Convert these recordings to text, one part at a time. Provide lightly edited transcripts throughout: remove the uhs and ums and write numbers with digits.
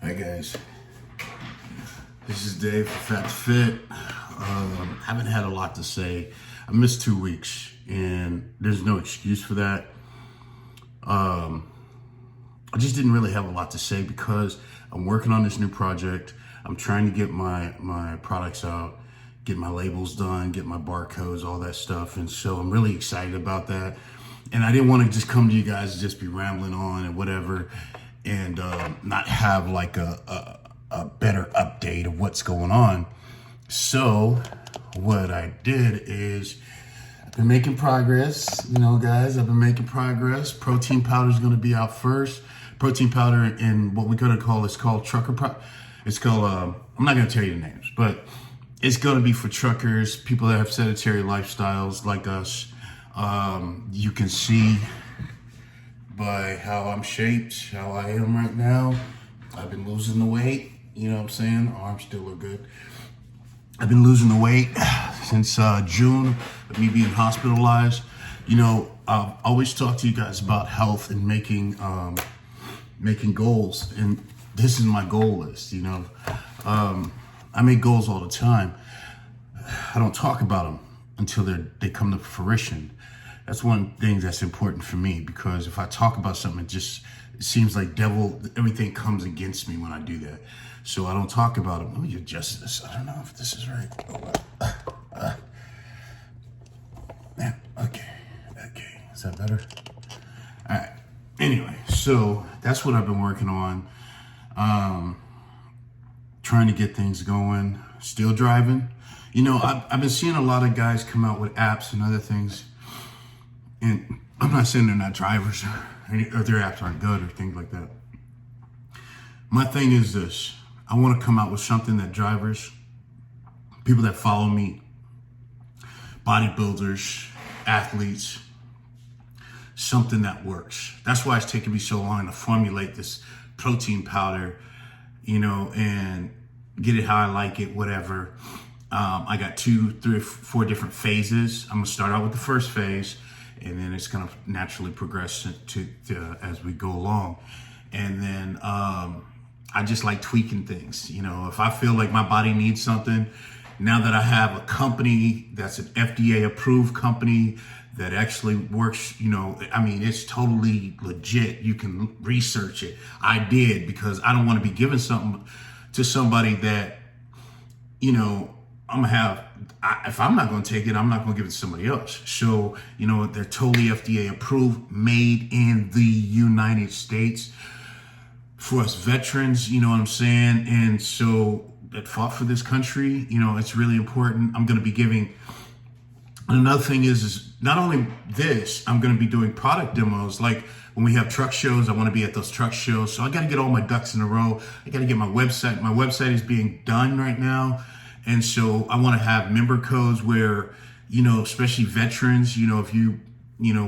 Hi guys, this is Dave for Fat to Fit. Haven't had a lot to say. I missed 2 weeks, and there's no excuse for that. I just didn't really have a lot to say because I'm working on this new project. I'm trying to get my products out, get my labels done, get my barcodes, all that stuff, and so I'm really excited about that. And I didn't want to just come to you guys and just be rambling on and whatever, and not have like a better update of what's going on. So what I did is I've been making progress, guys. I've been making progress. Protein powder is going to be out first. Protein powder in what we're going to call, it's called trucker it's called, I'm not going to tell you the names, but it's going to be for truckers, people that have sedentary lifestyles like us. You can see by how I'm shaped, how I am right now. I've been losing the weight, you know what I'm saying? Arms still look good. I've been losing the weight since June of me being hospitalized. I've always talked to you guys about health and making goals, and this is my goal list. I make goals all the time. I don't talk about them until they come to fruition. That's one thing that's important for me, because if I talk about something, it seems like everything comes against me when I do that. So I don't talk about them. Let me adjust this. I don't know if this is right. Yeah, okay. Is that better? All right. Anyway, so that's what I've been working on. Trying to get things going. Still driving. I've been seeing a lot of guys come out with apps and other things. And I'm not saying they're not drivers or their apps aren't good or things like that. My thing is this. I want to come out with something that drivers, people that follow me, bodybuilders, athletes, something that works. That's why it's taken me so long to formulate this protein powder, and get it how I like it, whatever. I got 2, 3, 4 different phases. I'm gonna start out with the first phase, and then it's gonna naturally progress to as we go along. And then I just like tweaking things. If I feel like my body needs something, now that I have a company that's an FDA approved company that actually works, it's totally legit. You can research it. I did, because I don't want to be giving something to somebody that, if I'm not going to take it, I'm not going to give it to somebody else. So, they're totally FDA approved, made in the United States for us veterans, you know what I'm saying? And so that fought for this country, it's really important. I'm going to be giving, and another thing is not only this, I'm going to be doing product demos. Like when we have truck shows, I want to be at those truck shows. So I got to get all my ducks in a row. I got to get my website. My website is being done right now. And so I want to have member codes where, especially veterans, if you,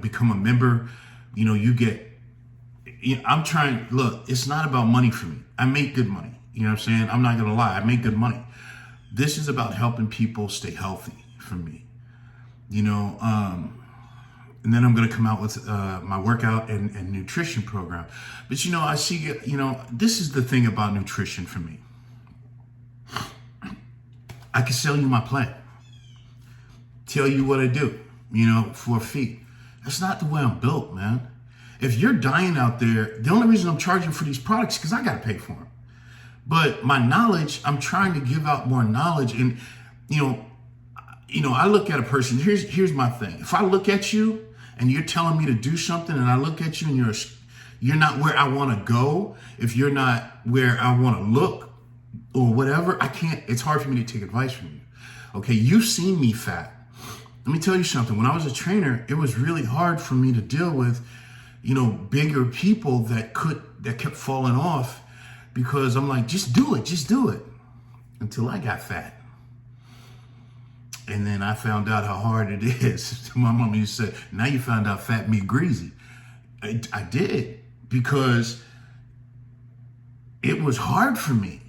become a member, you get, I'm trying, look, it's not about money for me. I make good money. You know what I'm saying? I'm not going to lie. I make good money. This is about helping people stay healthy for me. And then I'm going to come out with my workout and nutrition program. But, I see, this is the thing about nutrition for me. I can sell you my plan, tell you what I do, for a fee. That's not the way I'm built, man. If you're dying out there, the only reason I'm charging for these products is because I got to pay for them. But my knowledge, I'm trying to give out more knowledge. And, I look at a person, here's my thing. If I look at you and you're telling me to do something, and I look at you and you're not where I want to go, if you're not where I want to look or whatever, it's hard for me to take advice from you. Okay, you've seen me fat. Let me tell you something. When I was a trainer, it was really hard for me to deal with, bigger people that kept falling off, because I'm like, just do it, until I got fat. And then I found out how hard it is. My mom used to say, now you found out fat meat greasy. I did, because it was hard for me.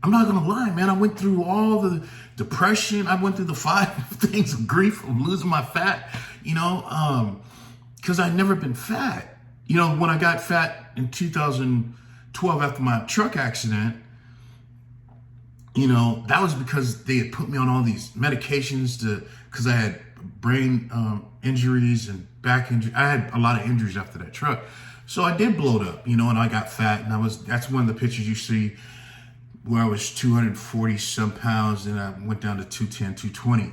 I'm not gonna lie, man. I went through all the depression. I went through the 5 things of grief of losing my fat, because I'd never been fat. When I got fat in 12 after my truck accident, you know, that was because they had put me on all these medications because I had brain injuries and back injury. I had a lot of injuries after that truck. So I did bloat up, you know, and I got fat, and that's one of the pictures you see where I was 240 some pounds and I went down to 210, 220.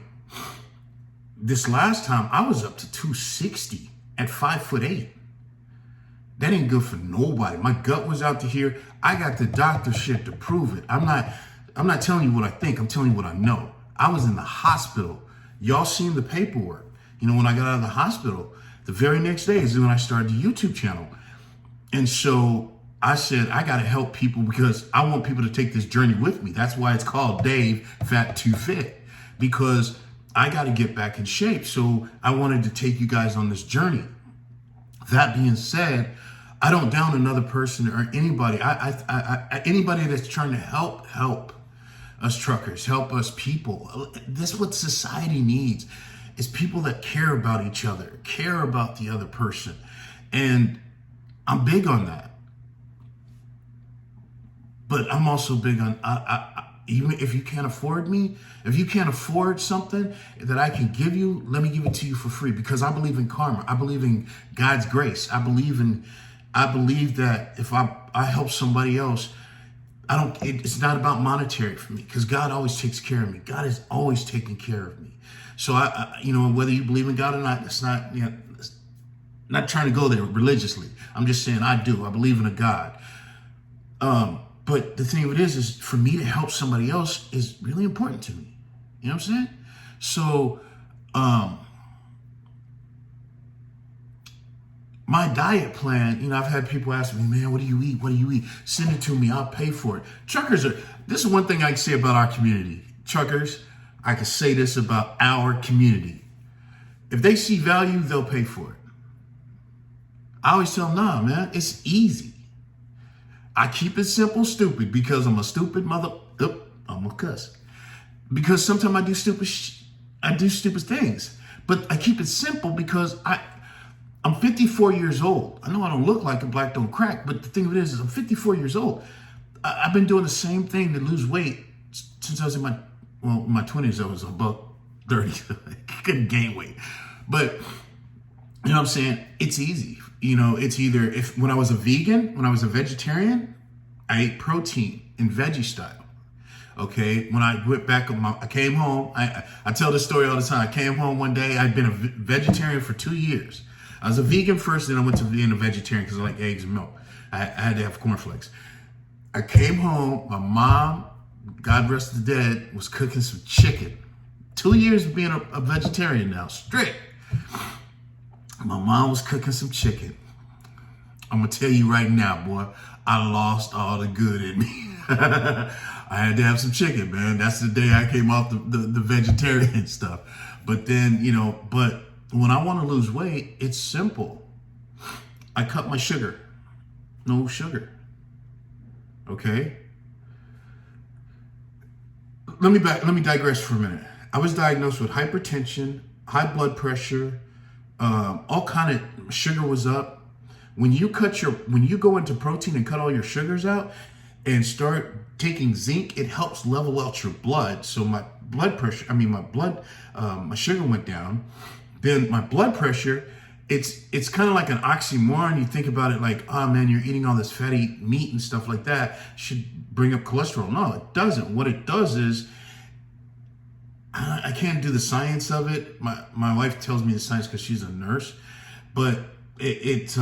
This last time I was up to 260 at 5'8". That ain't good for nobody. My gut was out to here. I got the doctor shit to prove it. I'm not telling you what I think. I'm telling you what I know. I was in the hospital. Y'all seen the paperwork. You know, when I got out of the hospital, the very next day is when I started the YouTube channel. And so I said, I got to help people because I want people to take this journey with me. That's why it's called Dave Fat to Fit, because I got to get back in shape. So I wanted to take you guys on this journey. That being said, I don't down another person or anybody. Anybody that's trying to help us truckers, help us people. This is what society needs, is people that care about each other, care about the other person. And I'm big on that. But I'm also big on, even if you can't afford me, if you can't afford something that I can give you, let me give it to you for free, because I believe in karma. I believe in God's grace. I believe that if I help somebody else, it's not about monetary for me, because God always takes care of me. God is always taking care of me. So you know, whether you believe in God or not, it's not, you know, it's not trying to go there religiously. I'm just saying I do. I believe in a God. But the thing of it is for me to help somebody else is really important to me. You know what I'm saying? So, my diet plan, you know, I've had people ask me, man, what do you eat? What do you eat? Send it to me. I'll pay for it. This is one thing I can say about our community. Truckers, I can say this about our community. If they see value, they'll pay for it. I always tell them, nah, man, it's easy. I keep it simple, stupid, because I'm a stupid mother. I'm a cuss. Because sometimes I do stupid things. But I keep it simple because I'm 54 years old. I know I don't look like a black don't crack, but the thing of it is I'm 54 years old. I've been doing the same thing to lose weight since I was in my 20s. I was about 30. I couldn't gain weight. But you know what I'm saying? It's easy. You know, it's either when I was a vegetarian, I ate protein in veggie style. Okay, when I went back, I came home. I tell this story all the time. I came home one day. I'd been a vegetarian for 2 years. I was a vegan first, then I went to being a vegetarian because I like eggs and milk. I had to have cornflakes. I came home. My mom, God rest the dead, was cooking some chicken. 2 years of being a vegetarian now, straight. My mom was cooking some chicken. I'm going to tell you right now, boy, I lost all the good in me. I had to have some chicken, man. That's the day I came off the vegetarian stuff. But then, you know, but when I want to lose weight, it's simple. I cut my sugar. No sugar. Okay? Let me digress for a minute. I was diagnosed with hypertension, high blood pressure, all kind of sugar was up. When you go into protein and cut all your sugars out and start taking zinc, it helps level out your blood. So my sugar went down. Then my blood pressure, it's kind of like an oxymoron. You think about it like, oh man, you're eating all this fatty meat and stuff like that, should bring up cholesterol. No, it doesn't. What it does is, I can't do the science of it. My wife tells me the science because she's a nurse, but it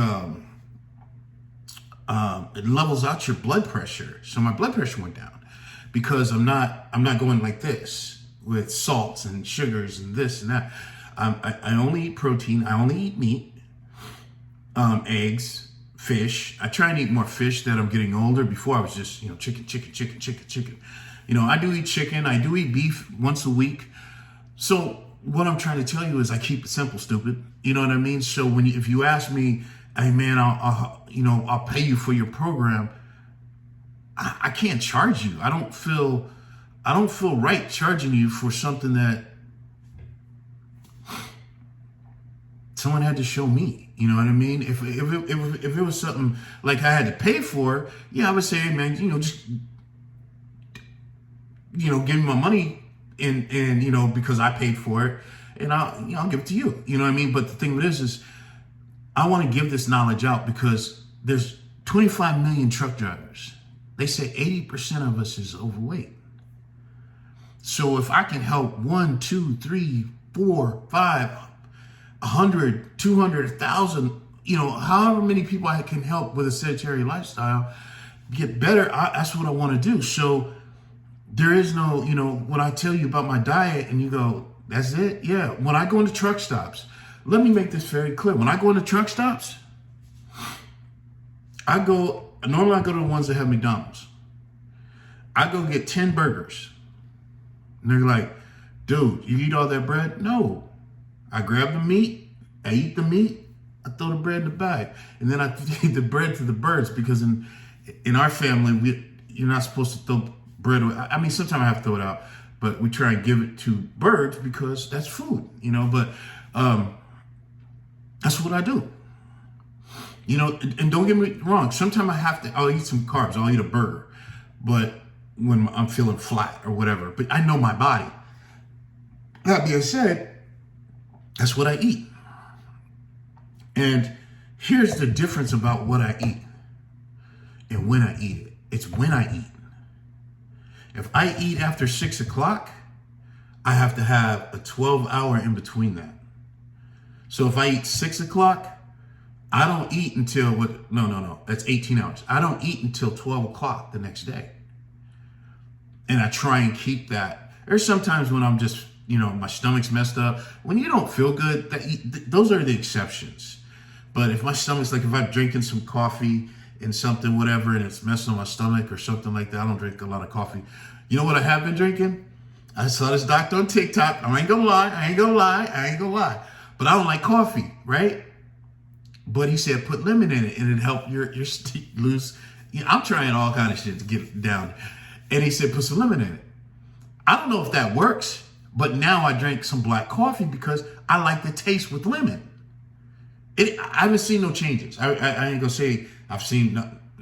levels out your blood pressure. So my blood pressure went down because I'm not going like this with salts and sugars and this and that. I only eat protein. I only eat meat, eggs, fish. I try and eat more fish that I'm getting older. Before I was just, you know, chicken. You know, I do eat chicken. I do eat beef once a week. So what I'm trying to tell you is I keep it simple, stupid. You know what I mean? So if you ask me, hey man, I'll pay you for your program, I can't charge you. I don't feel right charging you for something that someone had to show me. You know what I mean? If it was something like I had to pay for, yeah, I would say, hey, man, just give me my money and because I paid for it, and I'll give it to you. You know what I mean? But the thing of it is I want to give this knowledge out because there's 25 million truck drivers. They say 80% of us is overweight. So if I can help 1, 2, 3, 4, 5, 100, 200, 1,000, however many people I can help with a sedentary lifestyle get better, that's what I want to do. So there is no, when I tell you about my diet and you go, that's it? Yeah. When I go into truck stops, let me make this very clear. When I go into truck stops, normally I go to the ones that have McDonald's. I go get 10 burgers. And they're like, dude, you eat all that bread? No. I grab the meat, I eat the meat, I throw the bread in the bag. And then I feed the bread to the birds because in our family, you're not supposed to throw bread away. I mean, sometimes I have to throw it out, but we try and give it to birds because that's food, but that's what I do. And don't get me wrong, sometimes I'll eat some carbs, I'll eat a burger, but when I'm feeling flat or whatever, but I know my body. That being said, that's what I eat. And here's the difference about what I eat and when I eat it. It's when I eat. If I eat after 6 o'clock, I have to have a 12-hour in between that. So if I eat 6 o'clock, I don't eat until No, that's 18 hours. I don't eat until 12 o'clock the next day. And I try and keep that. There's sometimes when I'm just, my stomach's messed up. When you don't feel good, those are the exceptions. But if my stomach's if I'm drinking some coffee and something, whatever, and it's messing on my stomach or something like that, I don't drink a lot of coffee. You know what I have been drinking? I saw this doctor on TikTok. I ain't gonna lie. But I don't like coffee, right? But he said put lemon in it and it helped your lose. I'm trying all kind of shit to get it down. And he said put some lemon in it. I don't know if that works, but now I drink some black coffee because I like the taste with lemon. I haven't seen no changes. I ain't gonna say I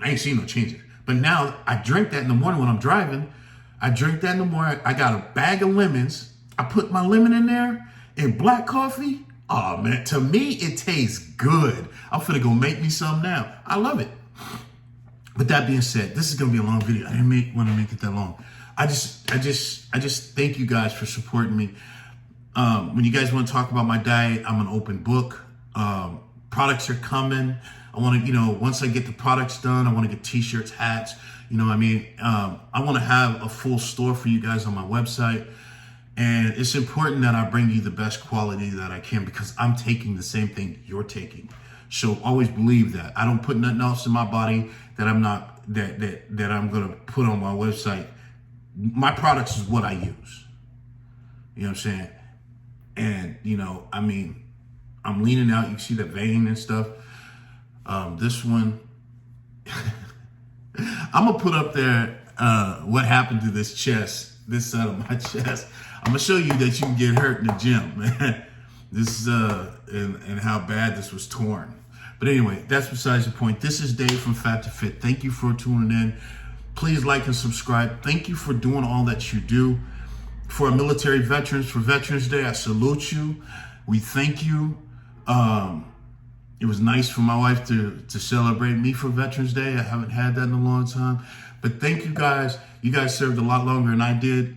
ain't seen no changes. But now I drink that in the morning when I'm driving. I drink that in the morning. I got a bag of lemons. I put my lemon in there and black coffee. Oh man, to me it tastes good. I'm finna go make me some now. I love it. But that being said, this is gonna be a long video. I didn't want to make it that long. I just thank you guys for supporting me. When you guys want to talk about my diet, I'm an open book. Products are coming. I want to, once I get the products done, I want to get t-shirts, hats. I want to have a full store for you guys on my website. And it's important that I bring you the best quality that I can because I'm taking the same thing you're taking. So always believe that. I don't put nothing else in my body that I'm not, that I'm going to put on my website. My products is what I use. You know what I'm saying? And, I'm leaning out. You can see the vein and stuff. This one, I'm going to put up there what happened to this side of my chest. I'm going to show you that you can get hurt in the gym, man. This and how bad this was torn. But anyway, that's besides the point. This is Dave from Fat to Fit. Thank you for tuning in. Please like and subscribe. Thank you for doing all that you do. For our military veterans, for Veterans Day, I salute you. We thank you. It was nice for my wife to celebrate me for Veterans Day. I haven't had that in a long time. But thank you guys. You guys served a lot longer than I did.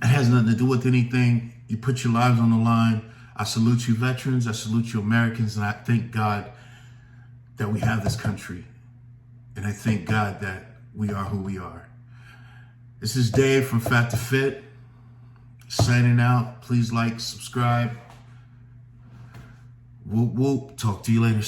It has nothing to do with anything. You put your lives on the line. I salute you, veterans. I salute you, Americans. And I thank God that we have this country. And I thank God that we are who we are. This is Dave from Fat to Fit. Signing out. Please like, subscribe. We'll talk to you later.